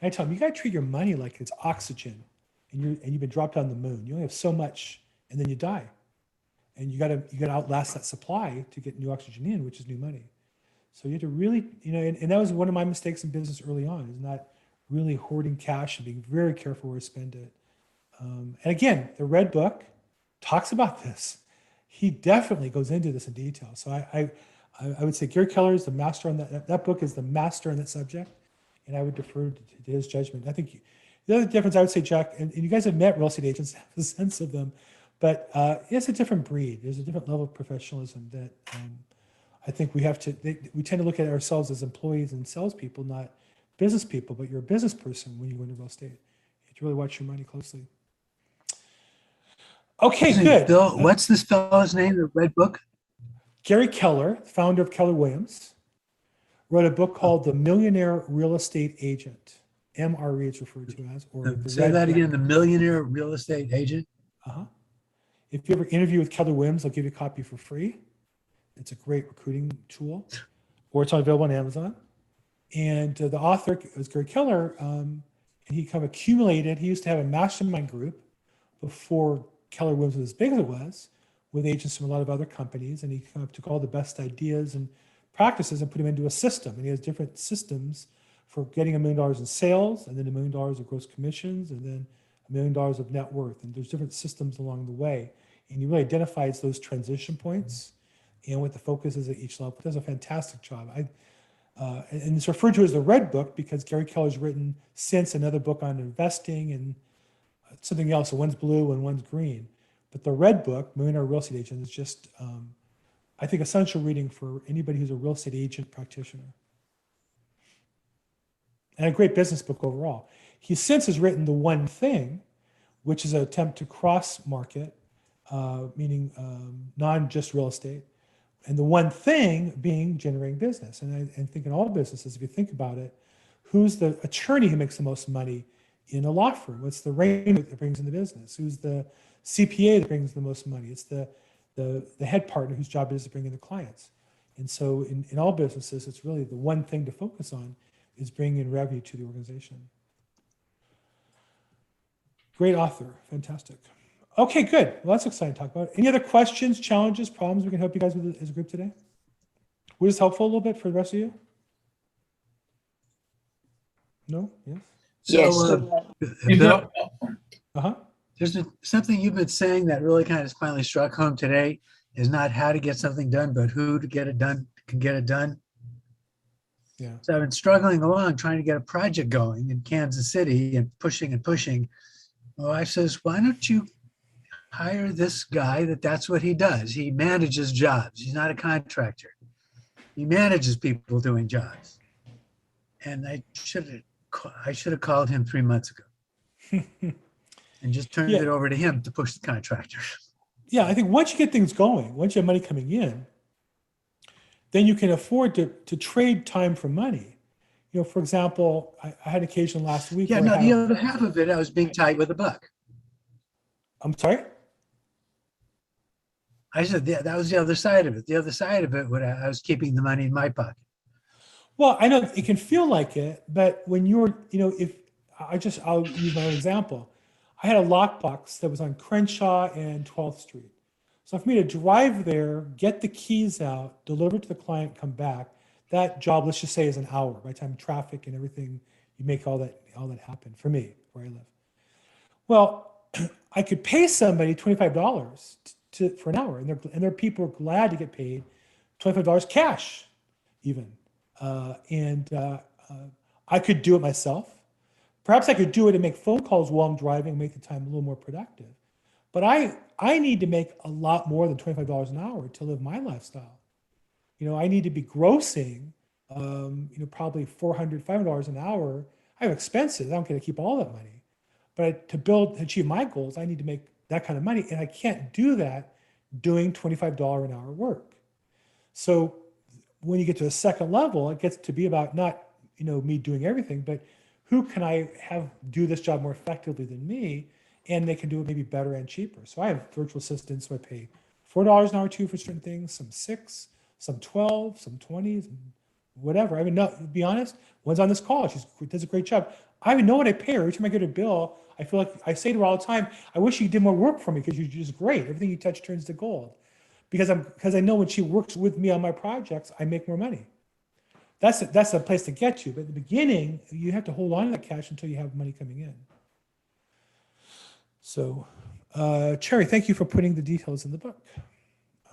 And I tell them, you got to treat your money like it's oxygen, and you've been dropped on the moon. You only have so much, and then you die. And you got to outlast that supply to get new oxygen in, which is new money. So you have to really, and that was one of my mistakes in business early on, is not really hoarding cash and being very careful where to spend it. And again, the Red Book talks about this. He definitely goes into this in detail. So I would say Gary Keller is the master on that. That book is the master on that subject, and I would defer to his judgment. I think the other difference I would say, Jack, and you guys have met real estate agents, have a sense of them, but it's a different breed. There's a different level of professionalism that I think we have to. We tend to look at ourselves as employees and salespeople, not business people. But you're a business person when you go into real estate. You have to really watch your money closely. Okay, good. Bill, what's this fellow's name? The Red Book. Gary Keller, founder of Keller Williams, wrote a book called The Millionaire Real Estate Agent. MRE it's referred to as. Or Say that again, The Millionaire Real Estate Agent. If you ever interview with Keller Williams, I'll give you a copy for free. It's a great recruiting tool, or it's available on Amazon. And the author was Gary Keller, and he kind of accumulated. He used to have a mastermind group before Keller Williams was as big as it was, with agents from a lot of other companies, and he kind of took all the best ideas and practices and put them into a system. And he has different systems for getting $1 million in sales, and then $1 million of gross commissions, and then $1 million of net worth. And there's different systems along the way. And he really identifies those transition points and what the focus is at each level. He does a fantastic job. And it's referred to as the Red Book because Gary Keller's written since another book on investing and something else. So one's blue and one's green. But the Red Book, Millionaire Real Estate Agent, is just, I think, essential reading for anybody who's a real estate agent practitioner. And a great business book overall. He since has written The One Thing, which is an attempt to cross-market, meaning non-just real estate. And the one thing being generating business. And I think in all businesses, if you think about it, who's the attorney who makes the most money in a law firm? What's the range that brings in the business? Who's the CPA that brings the most money? It's the head partner whose job it is to bring in the clients. And so in all businesses, it's really the one thing to focus on is bringing in revenue to the organization. Great author. Fantastic. Okay, good. Well, that's exciting to talk about. Any other questions, challenges, problems we can help you guys with as a group today? Was this helpful a little bit for the rest of you? No? Yes? So, Hey, Bill, Uh-huh. something you've been saying that really kind of finally struck home today is not how to get something done, but who to get it done can get it done. Yeah. So I've been struggling along trying to get a project going in Kansas City and pushing and pushing. My wife says, why don't you hire this guy that's what he does? He manages jobs. He's not a contractor. He manages people doing jobs. And I should have called him 3 months ago and just turned Yeah. it over to him to push the contractor. Yeah, I think once you get things going, once you have money coming in, then you can afford to trade time for money. You know, for example, I had occasion last week. Yeah, where I no, had the other half of it, I was being tight with a buck. I'm sorry? I said that was the other side of it. The other side of it, I was keeping the money in my pocket. Well, I know it can feel like it, but when you're, you know, I'll use my own example. I had a lockbox that was on Crenshaw and 12th Street. So for me to drive there, get the keys out, deliver to the client, come back, that job, let's just say, is an hour. By the time traffic and everything, you make all that happen for me where I live. Well, I could pay somebody $25 for an hour, and there are people who are glad to get paid $25 cash, even. I could do it myself. Perhaps I could do it and make phone calls while I'm driving and make the time a little more productive. But I need to make a lot more than $25 an hour to live my lifestyle. You know, I need to be grossing, probably $400, $500 an hour. I have expenses. I don't get to keep all that money. But to achieve my goals, I need to make that kind of money. And I can't do that doing $25 an hour work. So when you get to a second level, it gets to be about not, me doing everything, but who can I have do this job more effectively than me? And they can do it maybe better and cheaper. So I have virtual assistants who I pay $4 an hour to for certain things, some 6, some 12, some 20s, whatever. I mean, no, to be honest, one's on this call. She does a great job. I even know what I pay her. Every time I get a bill, I feel like I say to her all the time, I wish you did more work for me because you're just great. Everything you touch turns to gold. Because I know when she works with me on my projects, I make more money. That's a place to get to. But at the beginning, you have to hold on to that cash until you have money coming in. So, Cherry, thank you for putting the details in the book,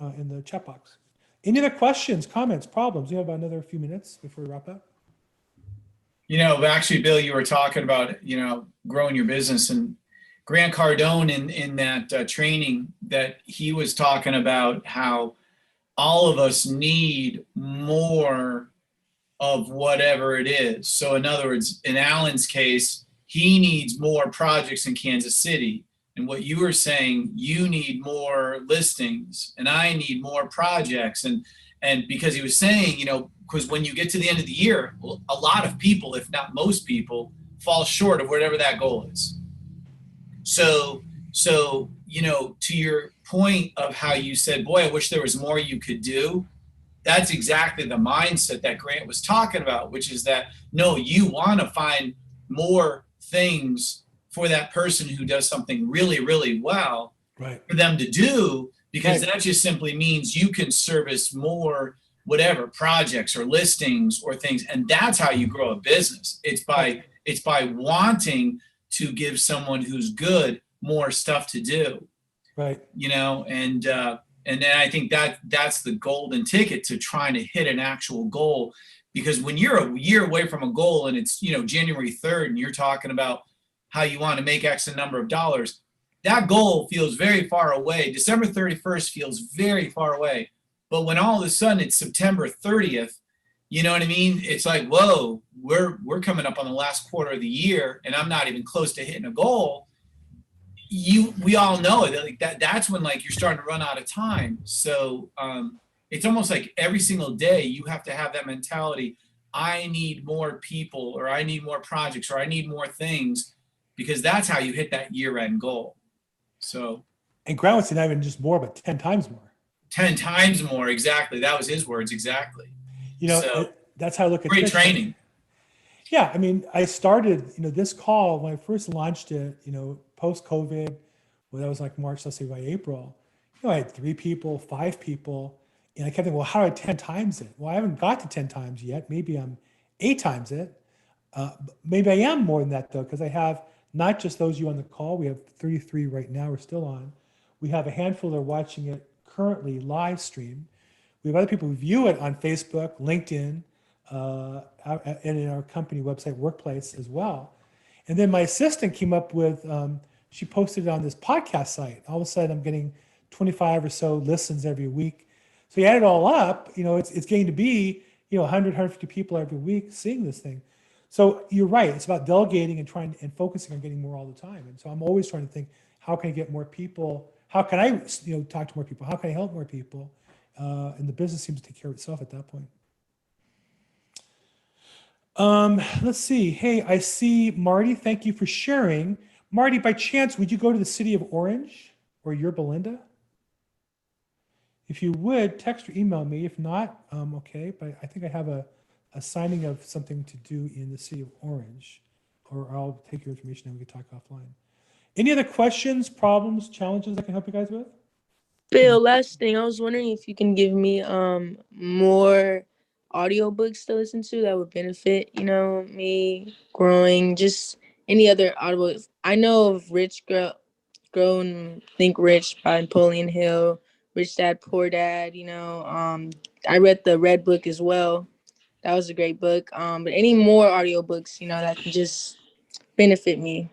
in the chat box. Any other questions, comments, problems? We have about another few minutes before we wrap up. Actually, Bill, you were talking about, growing your business, and Grant Cardone in that training that he was talking about how all of us need more of whatever it is. So in other words, in Alan's case, he needs more projects in Kansas City. And what you were saying, you need more listings and I need more projects. And because he was saying, because when you get to the end of the year, a lot of people, if not most people, fall short of whatever that goal is. So to your point of how you said, boy, I wish there was more you could do. That's exactly the mindset that Grant was talking about, which is that, no, you want to find more things for that person who does something really, really well, right, for them to do, because that just simply means you can service more, whatever, projects or listings or things. And that's how you grow a business. It's by wanting to give someone who's good more stuff to do, right? And then I think that's the golden ticket to trying to hit an actual goal, because when you're a year away from a goal and it's January 3rd and you're talking about how you want to make X a number of dollars, that goal feels very far away. December 31st feels very far away, but when all of a sudden it's September 30th, you know what I mean? It's like, whoa, we're coming up on the last quarter of the year and I'm not even close to hitting a goal. We all know it. That's when you're starting to run out of time. So it's almost like every single day you have to have that mentality. I need more people, or I need more projects, or I need more things, because that's how you hit that year-end goal. So. And Grant would say not even just more, but 10 times more. 10 times more, exactly. That was his words, exactly. That's how I look at great training. Yeah, I mean, I started, this call when I first launched it, post-COVID, well, that was like March, let's say by April, I had 3 people, 5 people, and I kept thinking, well, how do I 10 times it? Well, I haven't got to 10 times yet. Maybe I'm 8 times it. Maybe I am more than that though, because I have not just those of you on the call. We have 33 right now. We're still on. We have a handful that are watching it currently live stream. We have other people who view it on Facebook, LinkedIn, and in our company website, Workplace as well. And then my assistant came up with, she posted it on this podcast site. All of a sudden, I'm getting 25 or so listens every week. So you add it all up, it's getting to be, 100, 150 people every week seeing this thing. So you're right. It's about delegating and trying and focusing on getting more all the time. And so I'm always trying to think, how can I get more people? How can I, talk to more people? How can I help more people? And the business seems to take care of itself at that point. Let's see. Hey, I see Marty. Thank you for sharing. Marty, by chance, would you go to the city of Orange or your Belinda? If you would, text or email me. If not, okay. But I think I have a signing of something to do in the city of Orange, or I'll take your information and we can talk offline. Any other questions, problems, challenges I can help you guys with? Bill, last thing, I was wondering if you can give me more audiobooks to listen to that would benefit, me growing, just any other audiobooks. I know of Grow and Think Rich by Napoleon Hill, Rich Dad, Poor Dad, I read the Red Book as well. That was a great book. But any more audiobooks, that can just benefit me.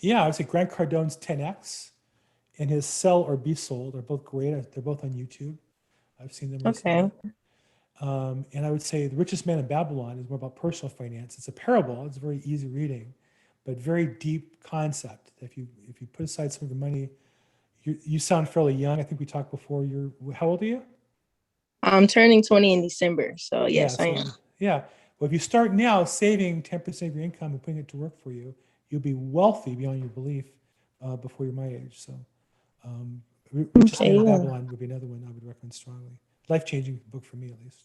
Yeah, I would say Grant Cardone's 10X and his Sell or Be Sold are both great. They're both on YouTube. I've seen them recently. Okay. And I would say The Richest Man in Babylon is more about personal finance. It's a parable. It's very easy reading, but very deep concept. If you put aside some of your money, you sound fairly young. I think we talked before. How old are you? I'm turning 20 in December, so yes, I am. Yeah. Well, if you start now saving 10% of your income and putting it to work for you, you'll be wealthy beyond your belief before you're my age. So, Richest Man in Babylon would be another one I would recommend strongly. Life-changing book for me, at least.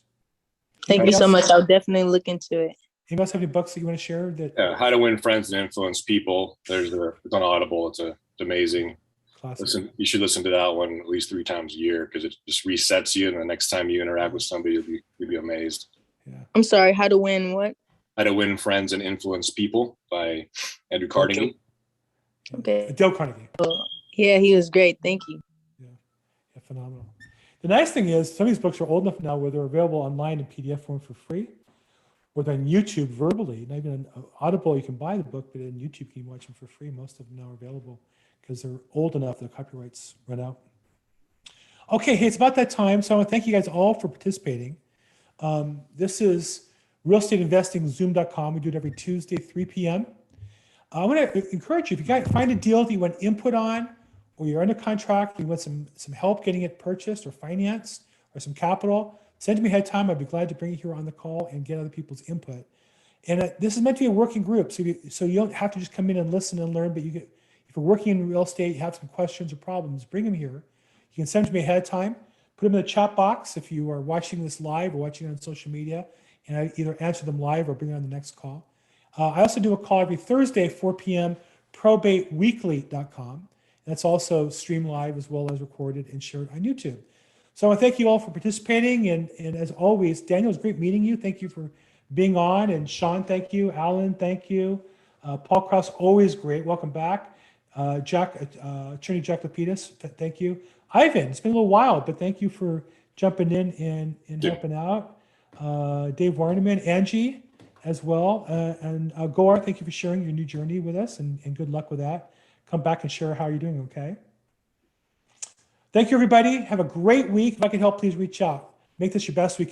Thank you so much. I'll definitely look into it. Anybody else have any books that you want to share? How to Win Friends and Influence People. It's on Audible. It's amazing. Classic. You should listen to that one at least 3 times a year because it just resets you. And the next time you interact with somebody, you'll be amazed. Yeah. I'm sorry. How to Win what? How to Win Friends and Influence People by Andrew Carnegie. Okay. Dale Carnegie. Yeah, he was great. Thank you. Yeah, phenomenal. The nice thing is some of these books are old enough now where they're available online in PDF form for free, or they're on YouTube verbally. Not even on Audible, you can buy the book, but in YouTube you can watch them for free. Most of them now are available because they're old enough, the copyrights run out. Okay, hey, it's about that time, so I want to thank you guys all for participating. This is realestateinvestingzoom.com. We do it every Tuesday, 3 p.m. I want to encourage you, if you find a deal that you want input on, or you're under contract, you want some help getting it purchased or financed, or some capital, send it to me ahead of time. I'd be glad to bring you here on the call and get other people's input. And this is meant to be a working group, so you don't have to just come in and listen and learn, but if you're working in real estate, you have some questions or problems, bring them here. You can send them to me ahead of time. Put them in the chat box if you are watching this live or watching it on social media, and I either answer them live or bring it on the next call. I also do a call every Thursday, 4 p.m., probateweekly.com. That's also streamed live as well as recorded and shared on YouTube. So I want to thank you all for participating. And as always, Daniel, it was great meeting you. Thank you for being on. And Sean, thank you. Alan, thank you. Paul Krause, always great. Welcome back. Attorney Jack Lapidus, thank you. Ivan, it's been a little while, but thank you for jumping in and helping out. Dave Warneman, Angie as well. And Goar, thank you for sharing your new journey with us and good luck with that. Come back and share how you're doing, okay? Thank you, everybody. Have a great week. If I can help, please reach out. Make this your best week.